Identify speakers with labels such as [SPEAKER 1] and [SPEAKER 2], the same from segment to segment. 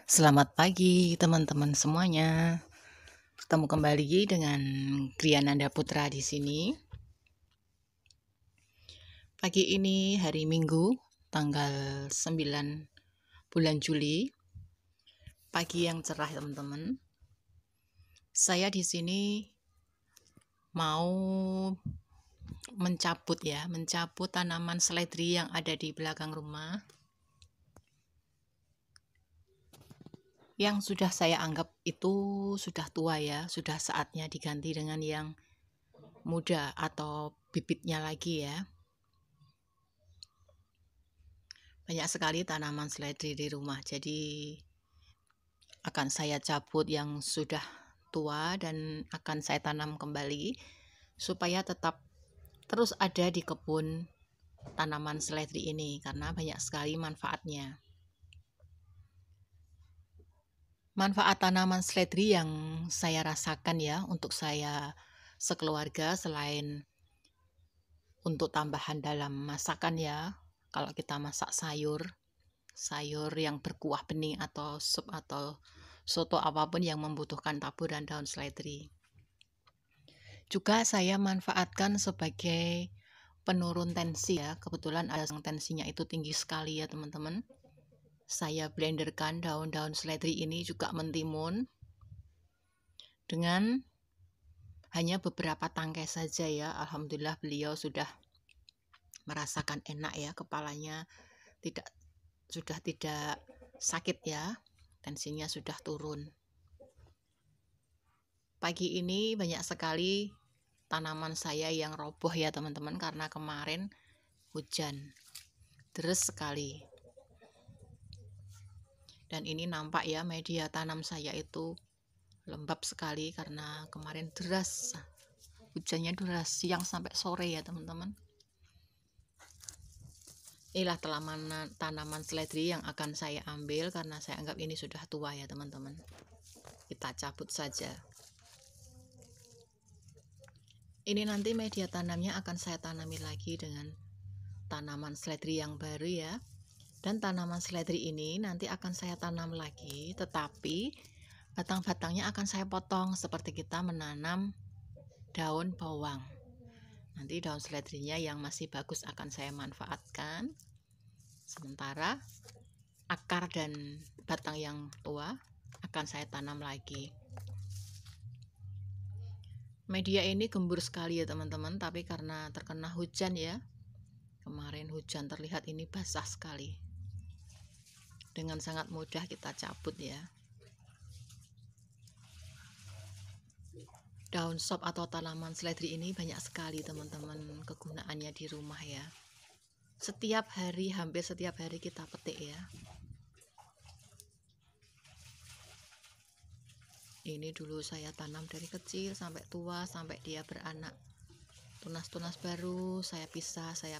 [SPEAKER 1] Selamat pagi teman-teman semuanya. Bertemu kembali dengan Griananda Putra di sini. Pagi ini hari Minggu, tanggal 9 bulan Juli. Pagi yang cerah teman-teman. Saya di sini mau mencabut tanaman seledri yang ada di belakang rumah. Yang sudah saya anggap itu sudah tua ya, sudah saatnya diganti dengan yang muda atau bibitnya lagi ya. Banyak sekali tanaman seledri di rumah, jadi akan saya cabut yang sudah tua dan akan saya tanam kembali supaya tetap terus ada di kebun tanaman seledri ini karena banyak sekali manfaatnya. Manfaat tanaman seledri yang saya rasakan ya untuk saya sekeluarga selain untuk tambahan dalam masakan ya. Kalau kita masak sayur yang berkuah bening atau sup atau soto apapun yang membutuhkan taburan daun seledri. Juga saya manfaatkan sebagai penurun tensi ya. Kebetulan ada yang tensinya itu tinggi sekali ya teman-teman. Saya blenderkan daun-daun seledri ini juga mentimun dengan hanya beberapa tangkai saja ya. Alhamdulillah beliau sudah merasakan enak ya, kepalanya sudah tidak sakit ya, tensinya sudah turun. Pagi ini banyak sekali tanaman saya yang roboh ya teman-teman karena kemarin hujan deras sekali. Dan ini nampak ya media tanam saya itu lembab sekali karena kemarin deras. Hujannya deras siang sampai sore ya teman-teman. Inilah tanaman seledri yang akan saya ambil karena saya anggap ini sudah tua ya teman-teman. Kita cabut saja. Ini nanti media tanamnya akan saya tanami lagi dengan tanaman seledri yang baru ya. Dan tanaman seledri ini nanti akan saya tanam lagi, tetapi batang-batangnya akan saya potong seperti kita menanam daun bawang. Nanti daun seledrinya yang masih bagus akan saya manfaatkan. Sementara akar dan batang yang tua akan saya tanam lagi. Media ini gembur sekali ya teman-teman, tapi karena terkena hujan ya. Kemarin hujan terlihat ini basah sekali. Dengan sangat mudah kita cabut ya. Daun sop atau tanaman seledri ini banyak sekali teman-teman kegunaannya di rumah ya. Hampir setiap hari kita petik ya. Ini dulu saya tanam dari kecil sampai tua, sampai dia beranak. Tunas-tunas baru saya pisah, saya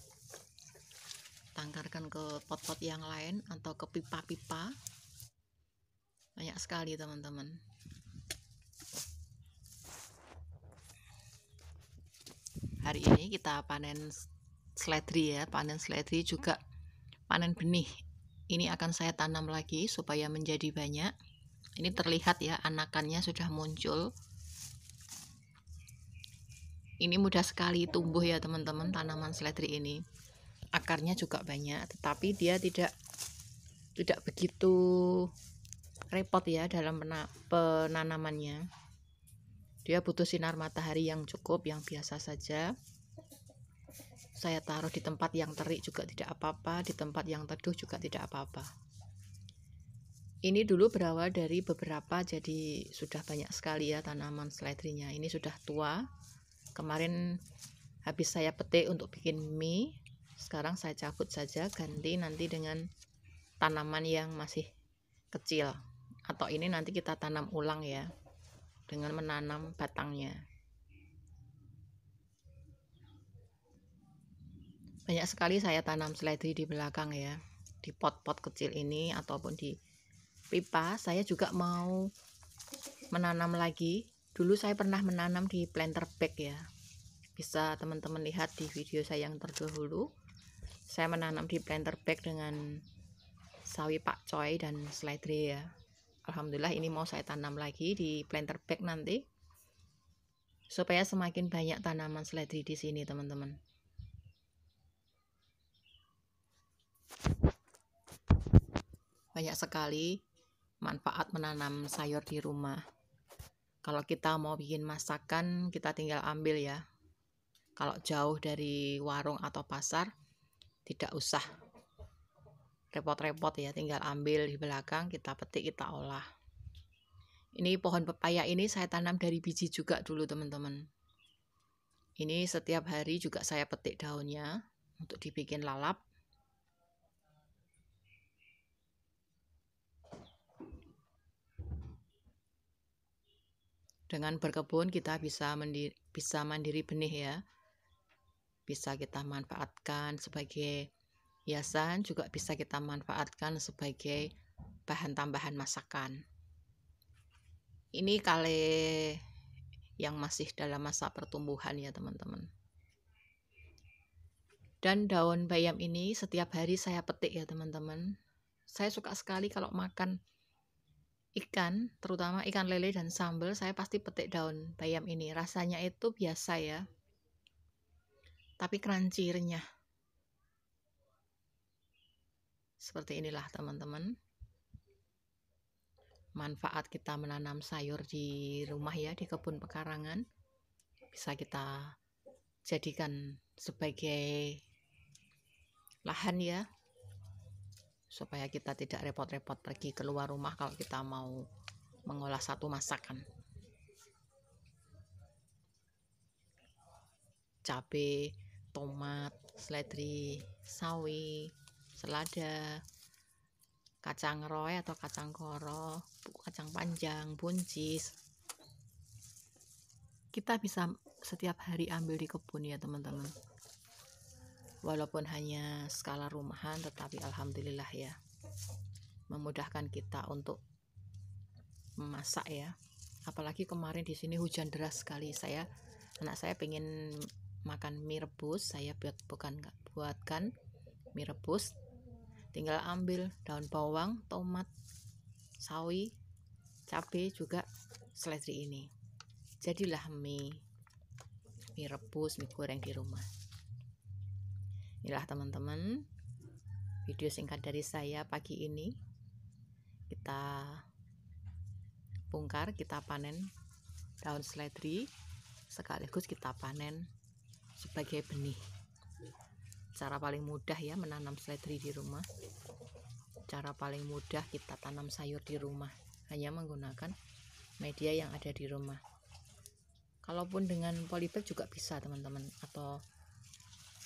[SPEAKER 1] tangkarkan ke pot-pot yang lain atau ke pipa-pipa. Banyak sekali teman-teman. Hari ini kita panen seledri ya, panen seledri juga panen benih. Ini akan saya tanam lagi supaya menjadi banyak. Ini terlihat ya anakannya sudah muncul. Ini mudah sekali tumbuh ya teman-teman tanaman seledri ini. Akarnya juga banyak, tetapi dia tidak begitu repot ya dalam penanamannya. Dia butuh sinar matahari yang cukup, yang biasa saja. Saya taruh di tempat yang terik juga tidak apa-apa, di tempat yang teduh juga tidak apa-apa. Ini dulu berawal dari beberapa, jadi sudah banyak sekali ya tanaman seledrinya. Ini sudah tua. Kemarin habis saya petik untuk bikin mie. Sekarang saya cabut saja, ganti nanti dengan tanaman yang masih kecil. Atau ini nanti kita tanam ulang ya, dengan menanam batangnya. Banyak sekali saya tanam seledri di belakang ya, di pot-pot kecil ini ataupun di pipa. Saya juga mau menanam lagi. Dulu saya pernah menanam di planter bag ya. Bisa teman-teman lihat di video saya yang terdahulu. Saya menanam di planter bag dengan sawi pakcoy dan seledri ya. Alhamdulillah ini mau saya tanam lagi di planter bag nanti, supaya semakin banyak tanaman seledri di sini teman-teman. Banyak sekali manfaat menanam sayur di rumah. Kalau kita mau bikin masakan, kita tinggal ambil ya. Kalau jauh dari warung atau pasar, tidak usah repot-repot ya, tinggal ambil di belakang, kita petik, kita olah. Ini pohon pepaya ini saya tanam dari biji juga dulu teman-teman. Ini setiap hari juga saya petik daunnya untuk dibikin lalap. Dengan berkebun kita bisa mandiri benih ya. Bisa kita manfaatkan sebagai hiasan, juga bisa kita manfaatkan sebagai bahan tambahan masakan. Ini kale yang masih dalam masa pertumbuhan ya teman-teman. Dan daun bayam ini setiap hari saya petik ya teman-teman. Saya suka sekali kalau makan ikan, terutama ikan lele dan sambal, saya pasti petik daun bayam ini. Rasanya itu biasa ya, tapi crunchy, renyah. Seperti inilah teman-teman, manfaat kita menanam sayur di rumah ya, di kebun pekarangan. Bisa kita jadikan sebagai lahan ya, supaya kita tidak repot-repot pergi keluar rumah kalau kita mau mengolah satu masakan. Cabai, tomat, seledri, sawi, selada, kacang roe atau kacang koro, kacang panjang, buncis. Kita bisa setiap hari ambil di kebun ya teman-teman. Walaupun hanya skala rumahan, tetapi alhamdulillah ya, memudahkan kita untuk memasak ya. Apalagi kemarin di sini hujan deras sekali. Anak saya pengen makan mie rebus, saya buatkan mie rebus. Tinggal ambil daun bawang, tomat, sawi, cabai, juga seledri ini. Jadilah mie rebus, mie goreng di rumah. Inilah teman-teman, video singkat dari saya pagi ini. Kita bongkar, kita panen daun seledri, sekaligus kita panen sebagai benih. Cara paling mudah ya menanam seledri di rumah. Cara paling mudah kita tanam sayur di rumah, hanya menggunakan media yang ada di rumah. Kalaupun dengan polybag juga bisa teman-teman, atau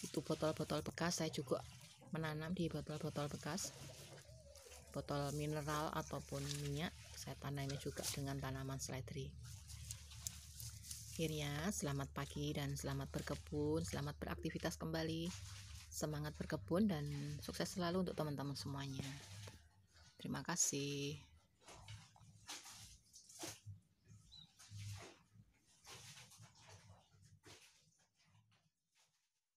[SPEAKER 1] itu botol-botol bekas. Saya juga menanam di botol-botol bekas, botol mineral ataupun minyak. Saya tanamnya juga dengan tanaman seledri. Akhirnya selamat pagi dan selamat berkebun, selamat beraktivitas kembali, semangat berkebun, dan sukses selalu untuk teman-teman semuanya. Terima kasih.